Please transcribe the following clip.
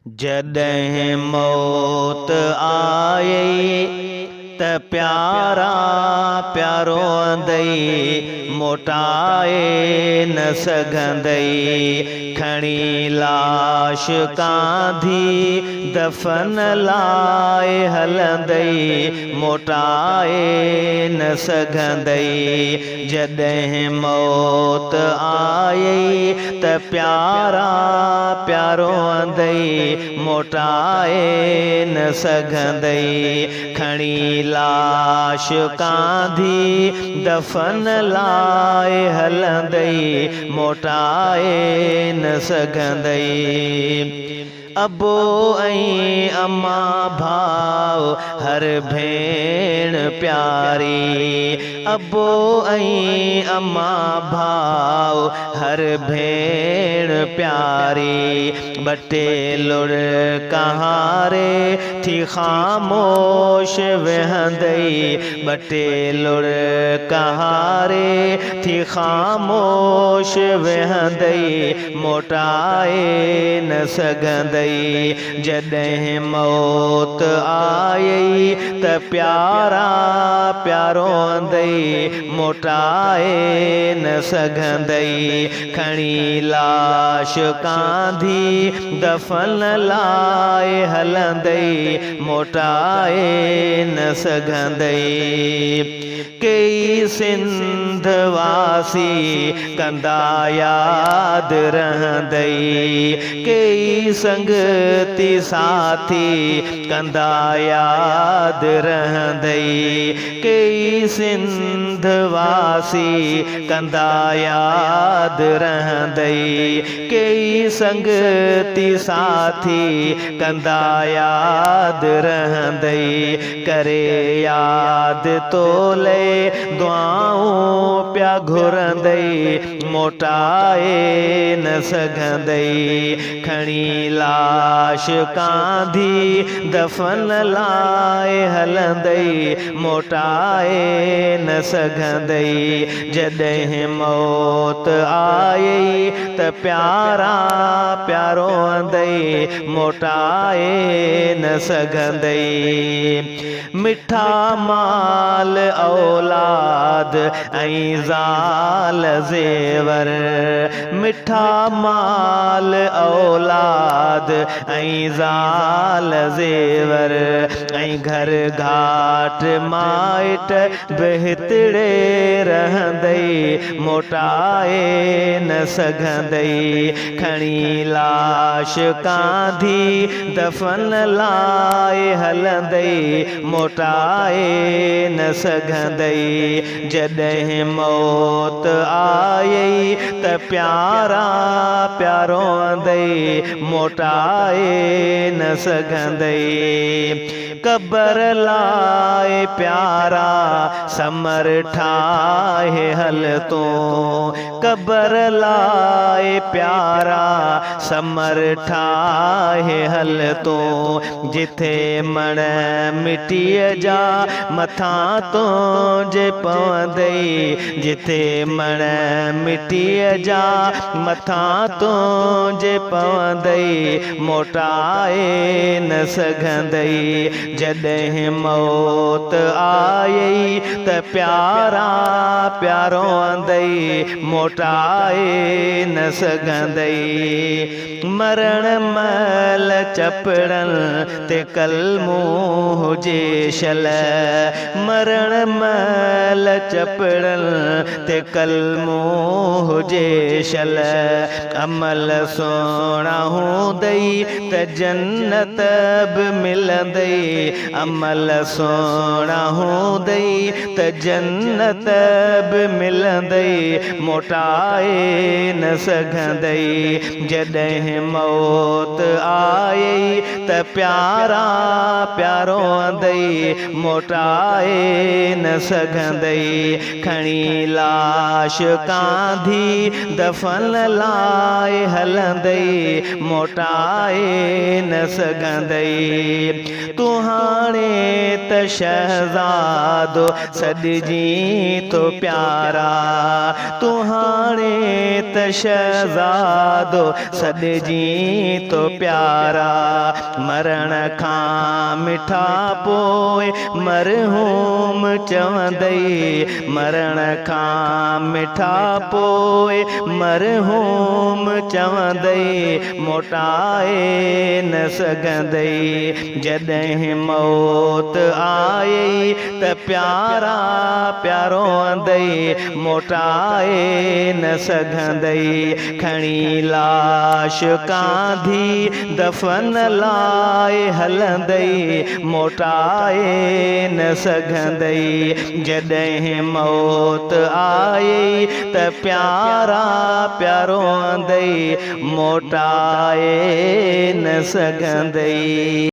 जॾहिं मौत आयई त प्यारा प्यारो अंदई मोटाए न सघंदई। खणी लाश कांधी दफ़न लाइ हलंदई मोटाए न सघंदई। जॾहिं मौत आयई त प्यारा प्यारो अंदई मोटाए न सघंदई। खणी लाश कांधी दफ़न लाइ हलंदई मोटाए न सघंदई। अबो ऐं अम्मा भाउ हर भेण प्यारी। अबो ऐं अम्मा भाउ हर भेण प्यारी। बटे लुड़ कहारे थी ख़ामोश वेहंदई। बटे लुड़ कहारे थी ख़ामोश वेहंदई मोटाए न सघंदई। जॾहिं मौत आयई त प्यारा प्यारो अंदई मोटाए न सघंदई। खणी लाश कांधी दफ़न लाइ हलंदई मोटाए न सघंदई। कई सिंध वासी कंदा याद रहंदई। कई संगती साथी कंदा याद रहंदई। कई सिंध वासी कंदा याद रहंदई। कई संगती साथी कंदा याद रहंदई। करे याद तोले दुआऊं प्या घुरंदई मोटाए न सघंदई। खणी लाश कांधी दफ़न लाइ हलंदई मोटाए न सघंदई। जॾहिं मौत आयई त प्यारा प्यारो अंदई मोटाए न सघंदई। मिठा माल औलाद ऐं ज़ाल ज़ेवर। मिठा माल औलाद ऐं ज़ाल ज़ेवर। ऐं घर घाट माइट बहितड़े रहंदई मोटाए न सघंदई। खणी लाश कांधी दफ़न लाइ हलंदई मोटाए न सघंदई। जॾहिं मौत आयई त प्यारा प्यारो अंदई मोटाए न सघंदई। कबर लाइ प्यारा समर ठाहे हल तो। कबर लाइ प्यारा समर ठाहे हल तो। जिथे मण मिटीअ जा मथां तुंहिंजे पवंदई। जिथे मण मिटीअ जा मथां तुंहिंजे पवंदई मोटाए न सघंदई। जॾहिं मौत आयई त प्यारा प्यारो अंदई मोटाए न सघंदई। मरण महिल चपड़न ते कलमो हुजे शल। मरण महिल चपड़न ते कलमो हुजे शल। अमल सुहिणा हूंदई त जन्नत बि मिलंदई। अमल सुहिणा हूंदई त जन्नत बि मिलंदई मोटाए न सघंदई। जॾहिं मौत आयई त प्यारा प्यारो अंदई मोटाए न सघंदई खणी लाश कांधी दफन लाए हलंदई मोटाए न सघंदई तू हाणे त शहज़ादो सॾिजी तो प्यारा तू हाणे त शहज़ादो सॾिजी तो प्यारा मरण खां मिठा पोइ मरहूम चवंदई मरण खां मिठा पोइ मरहूम चवंदई मोटाए न सघंदई जॾहिं मौत आई त प्यारा प्यारो अंदई मोटाए न सघंदई खणी लाश कांधी दफन लाए हलंदई मोटाए न सघंदई जॾहिं मौत आई त प्यारा प्यारो अंदई मोटाए न सघंदई।